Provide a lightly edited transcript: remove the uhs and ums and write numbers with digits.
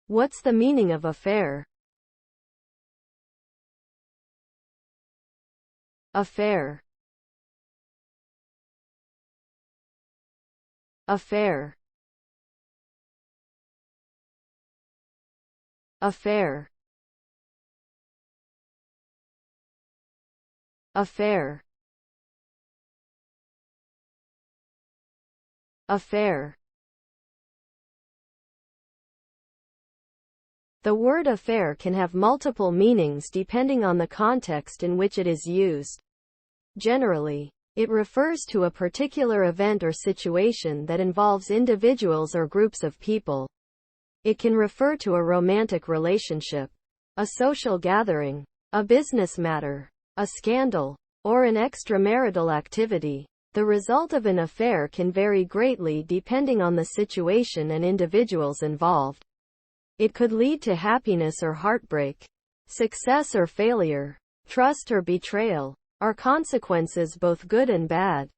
What's the meaning of affair? Affair. Affair. Affair. Affair. Affair. The word affair can have multiple meanings depending on the context in which it is used. Generally, it refers to a particular event or situation that involves individuals or groups of people. It can refer to a romantic relationship, a social gathering, a business matter, a scandal, or an extramarital activity. The result of an affair can vary greatly depending on the situation and individuals involved. It could lead to happiness or heartbreak, success or failure, trust or betrayal, or consequences both good and bad.